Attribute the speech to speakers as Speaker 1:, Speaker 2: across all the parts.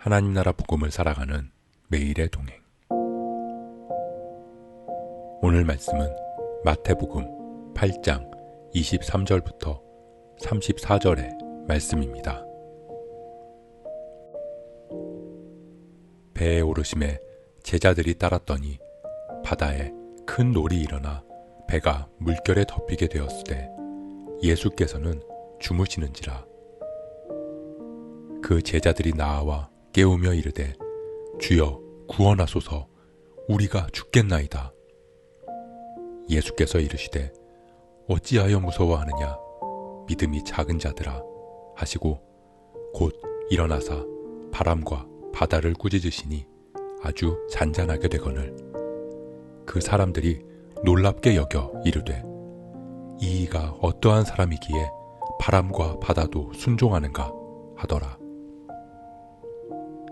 Speaker 1: 하나님 나라 복음을 살아가는 매일의 동행. 오늘 말씀은 마태복음 8장 23절부터 34절의 말씀입니다. 배에 오르심에 제자들이 따랐더니 바다에 큰 놀이 일어나 배가 물결에 덮이게 되었으되 예수께서는 주무시는지라. 그 제자들이 나와 깨우며 이르되 주여 구원하소서, 우리가 죽겠나이다. 예수께서 이르시되 어찌하여 무서워하느냐, 믿음이 작은 자들아 하시고 곧 일어나사 바람과 바다를 꾸짖으시니 아주 잔잔하게 되거늘 그 사람들이 놀랍게 여겨 이르되 이가 어떠한 사람이기에 바람과 바다도 순종하는가 하더라.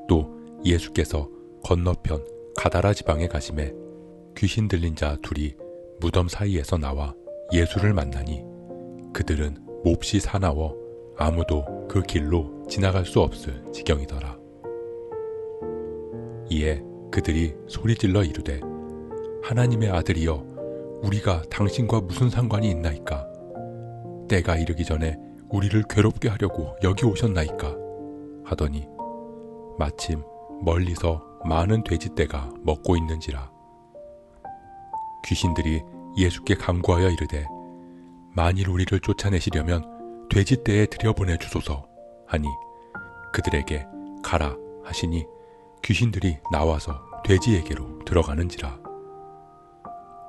Speaker 1: 또 예수께서 건너편 가다라 지방에 가심에 귀신 들린 자 둘이 무덤 사이에서 나와 예수를 만나니 그들은 몹시 사나워 아무도 그 길로 지나갈 수 없을 지경이더라. 이에 그들이 소리질러 이르되 하나님의 아들이여, 우리가 당신과 무슨 상관이 있나이까? 때가 이르기 전에 우리를 괴롭게 하려고 여기 오셨나이까? 하더니 마침 멀리서 많은 돼지떼가 먹고 있는지라. 귀신들이 예수께 간구하여 이르되 만일 우리를 쫓아내시려면 돼지떼에 들여보내 주소서 하니 그들에게 가라 하시니 귀신들이 나와서 돼지에게로 들어가는지라.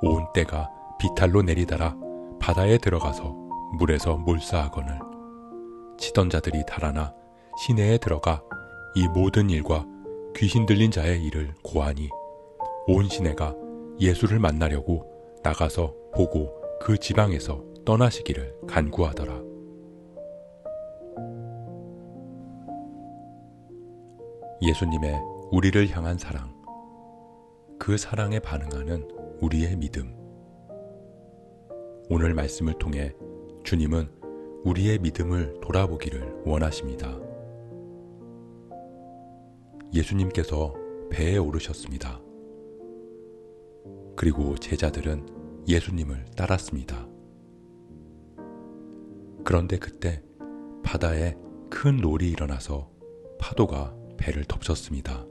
Speaker 1: 온 떼가 비탈로 내리달아 바다에 들어가서 물에서 몰사하거늘 치던 자들이 달아나 시내에 들어가 이 모든 일과 귀신 들린 자의 일을 고하니 온 시내가 예수를 만나려고 나가서 보고 그 지방에서 떠나시기를 간구하더라. 예수님의 우리를 향한 사랑, 그 사랑에 반응하는 우리의 믿음. 오늘 말씀을 통해 주님은 우리의 믿음을 돌아보기를 원하십니다. 예수님께서 배에 오르셨습니다. 그리고 제자들은 예수님을 따랐습니다. 그런데 그때 바다에 큰 놀이 일어나서 파도가 배를 덮쳤습니다.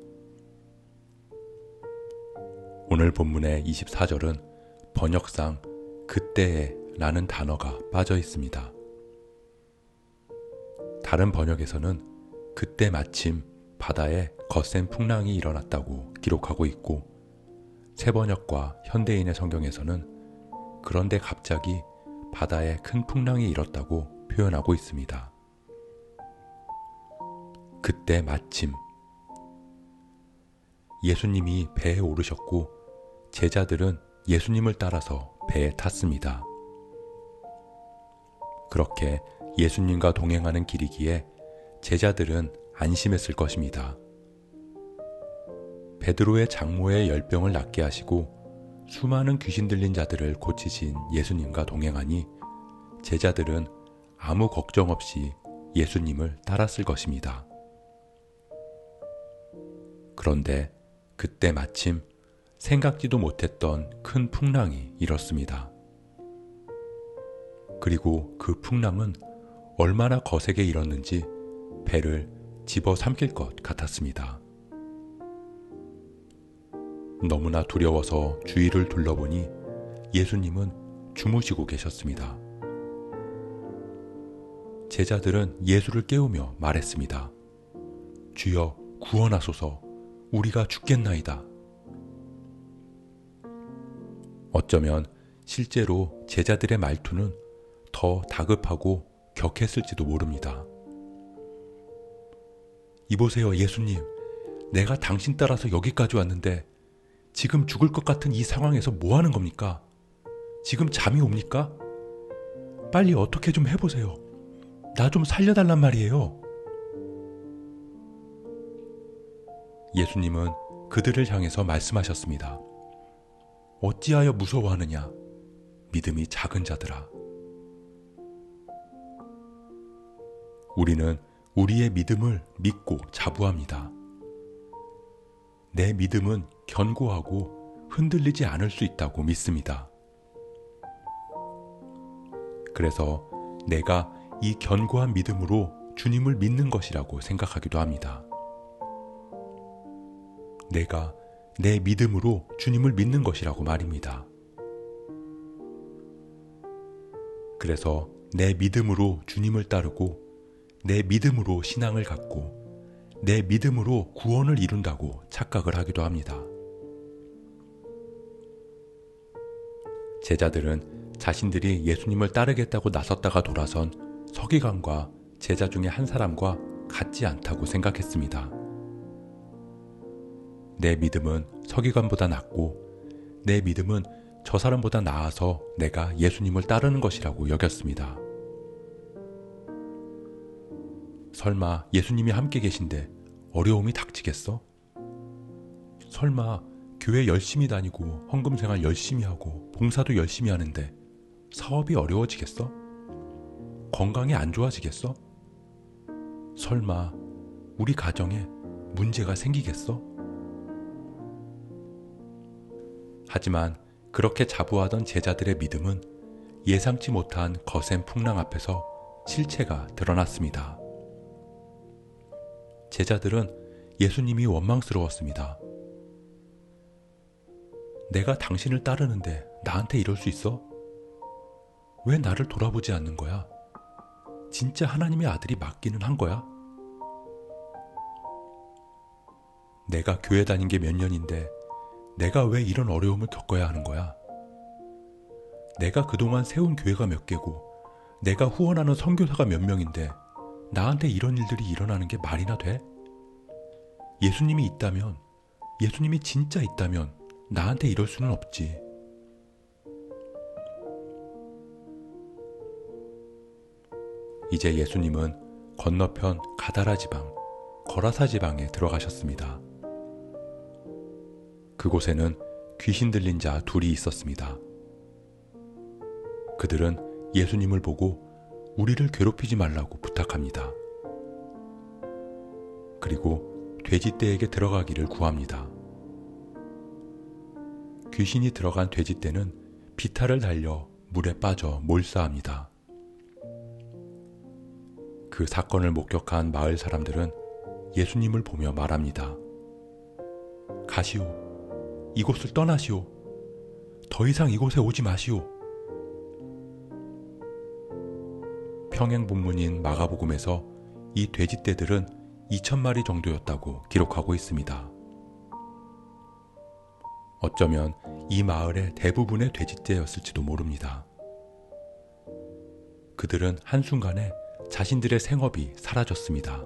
Speaker 1: 오늘 본문의 24절은 번역상 그때에 라는 단어가 빠져 있습니다. 다른 번역에서는 그때 마침 바다에 거센 풍랑이 일어났다고 기록하고 있고, 새번역과 현대인의 성경에서는 그런데 갑자기 바다에 큰 풍랑이 일었다고 표현하고 있습니다. 그때 마침 예수님이 배에 오르셨고 제자들은 예수님을 따라서 배에 탔습니다. 그렇게 예수님과 동행하는 길이기에 제자들은 안심했을 것입니다. 베드로의 장모의 열병을 낫게 하시고 수많은 귀신 들린 자들을 고치신 예수님과 동행하니 제자들은 아무 걱정 없이 예수님을 따랐을 것입니다. 그런데 그때 마침 생각지도 못했던 큰 풍랑이 일었습니다. 그리고 그 풍랑은 얼마나 거세게 일었는지 배를 집어삼킬 것 같았습니다. 너무나 두려워서 주위를 둘러보니 예수님은 주무시고 계셨습니다. 제자들은 예수를 깨우며 말했습니다. 주여 구원하소서, 우리가 죽겠나이다. 어쩌면 실제로 제자들의 말투는 더 다급하고 격했을지도 모릅니다. 이보세요, 예수님. 내가 당신 따라서 여기까지 왔는데 지금 죽을 것 같은 이 상황에서 뭐 하는 겁니까? 지금 잠이 옵니까? 빨리 어떻게 좀 해보세요. 나 좀 살려달란 말이에요. 예수님은 그들을 향해서 말씀하셨습니다. 어찌하여 무서워하느냐, 믿음이 작은 자들아. 우리는 우리의 믿음을 믿고 자부합니다. 내 믿음은 견고하고 흔들리지 않을 수 있다고 믿습니다. 그래서 내가 이 견고한 믿음으로 주님을 믿는 것이라고 생각하기도 합니다. 내가 내 믿음으로 주님을 믿는 것이라고 말입니다. 그래서 내 믿음으로 주님을 따르고 내 믿음으로 신앙을 갖고 내 믿음으로 구원을 이룬다고 착각을 하기도 합니다. 제자들은 자신들이 예수님을 따르겠다고 나섰다가 돌아선 서기관과 제자 중에 한 사람과 같지 않다고 생각했습니다. 내 믿음은 서기관보다 낫고 내 믿음은 저 사람보다 나아서 내가 예수님을 따르는 것이라고 여겼습니다. 설마 예수님이 함께 계신데 어려움이 닥치겠어? 설마 교회 열심히 다니고 헌금 생활 열심히 하고 봉사도 열심히 하는데 사업이 어려워지겠어? 건강이 안 좋아지겠어? 설마 우리 가정에 문제가 생기겠어? 하지만 그렇게 자부하던 제자들의 믿음은 예상치 못한 거센 풍랑 앞에서 실체가 드러났습니다. 제자들은 예수님이 원망스러웠습니다. 내가 당신을 따르는데 나한테 이럴 수 있어? 왜 나를 돌아보지 않는 거야? 진짜 하나님의 아들이 맞기는 한 거야? 내가 교회 다닌 게 몇 년인데 내가 왜 이런 어려움을 겪어야 하는 거야? 내가 그동안 세운 교회가 몇 개고 내가 후원하는 선교사가 몇 명인데 나한테 이런 일들이 일어나는 게 말이나 돼? 예수님이 있다면, 예수님이 진짜 있다면 나한테 이럴 수는 없지. 이제 예수님은 건너편 가다라 지방, 거라사 지방에 들어가셨습니다. 그곳에는 귀신 들린 자 둘이 있었습니다. 그들은 예수님을 보고 우리를 괴롭히지 말라고 부탁합니다. 그리고 돼지떼에게 들어가기를 구합니다. 귀신이 들어간 돼지떼는 비탈을 달려 물에 빠져 몰사합니다. 그 사건을 목격한 마을 사람들은 예수님을 보며 말합니다. 가시오. 이곳을 떠나시오. 더 이상 이곳에 오지 마시오. 평행본문인 마가복음에서 이 돼지떼들은 2,000마리 정도였다고 기록하고 있습니다. 어쩌면 이 마을의 대부분의 돼지떼였을지도 모릅니다. 그들은 한순간에 자신들의 생업이 사라졌습니다.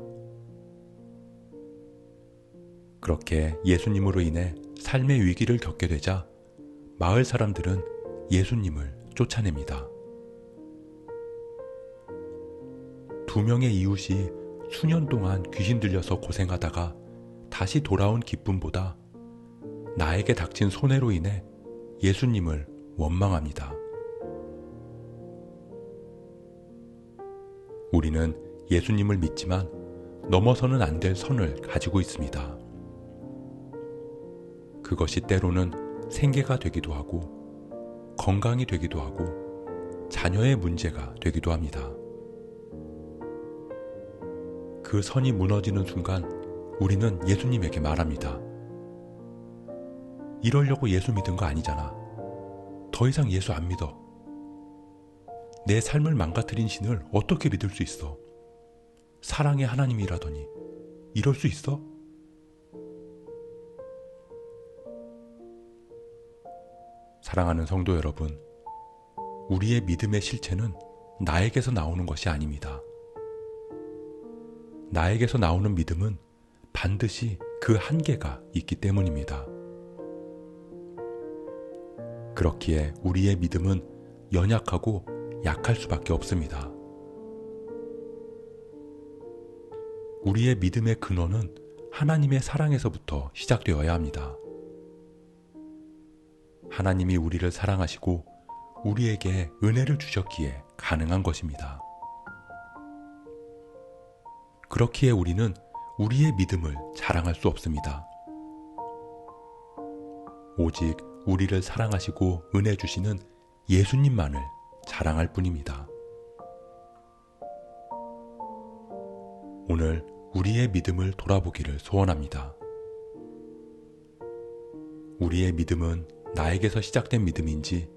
Speaker 1: 그렇게 예수님으로 인해 삶의 위기를 겪게 되자 마을 사람들은 예수님을 쫓아냅니다. 2명의 이웃이 수년 동안 귀신 들려서 고생하다가 다시 돌아온 기쁨보다 나에게 닥친 손해로 인해 예수님을 원망합니다. 우리는 예수님을 믿지만 넘어서는 안 될 선을 가지고 있습니다. 그것이 때로는 생계가 되기도 하고 건강이 되기도 하고 자녀의 문제가 되기도 합니다. 그 선이 무너지는 순간 우리는 예수님에게 말합니다. 이러려고 예수 믿은 거 아니잖아. 더 이상 예수 안 믿어. 내 삶을 망가뜨린 신을 어떻게 믿을 수 있어? 사랑의 하나님이라더니 이럴 수 있어? 사랑하는 성도 여러분, 우리의 믿음의 실체는 나에게서 나오는 것이 아닙니다. 나에게서 나오는 믿음은 반드시 그 한계가 있기 때문입니다. 그렇기에 우리의 믿음은 연약하고 약할 수밖에 없습니다. 우리의 믿음의 근원은 하나님의 사랑에서부터 시작되어야 합니다. 하나님이 우리를 사랑하시고 우리에게 은혜를 주셨기에 가능한 것입니다. 그렇기에 우리는 우리의 믿음을 자랑할 수 없습니다. 오직 우리를 사랑하시고 은혜 주시는 예수님만을 자랑할 뿐입니다. 오늘 우리의 믿음을 돌아보기를 소원합니다. 우리의 믿음은 나에게서 시작된 믿음인지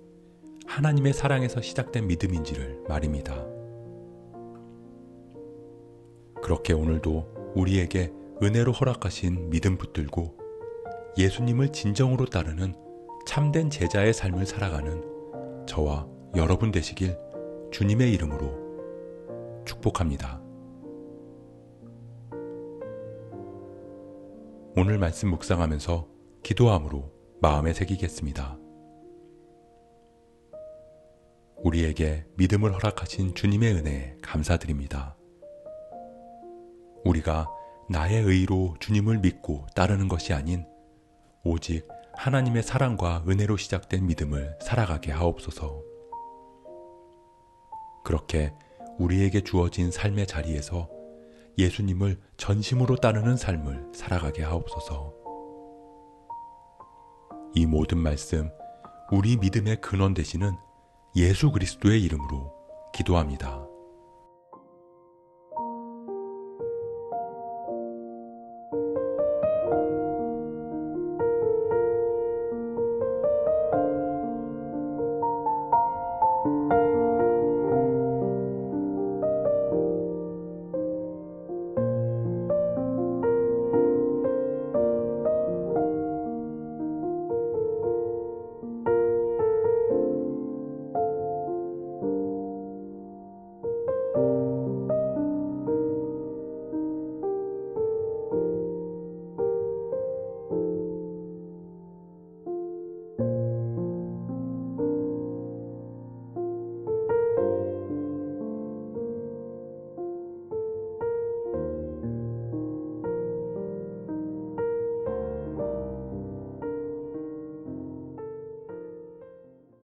Speaker 1: 하나님의 사랑에서 시작된 믿음인지를 말입니다. 그렇게 오늘도 우리에게 은혜로 허락하신 믿음 붙들고 예수님을 진정으로 따르는 참된 제자의 삶을 살아가는 저와 여러분 되시길 주님의 이름으로 축복합니다. 오늘 말씀 묵상하면서 기도함으로 마음에 새기겠습니다. 우리에게 믿음을 허락하신 주님의 은혜에 감사드립니다. 우리가 나의 의로 주님을 믿고 따르는 것이 아닌 오직 하나님의 사랑과 은혜로 시작된 믿음을 살아가게 하옵소서. 그렇게 우리에게 주어진 삶의 자리에서 예수님을 전심으로 따르는 삶을 살아가게 하옵소서. 이 모든 말씀, 우리 믿음의 근원 되시는 예수 그리스도의 이름으로 기도합니다.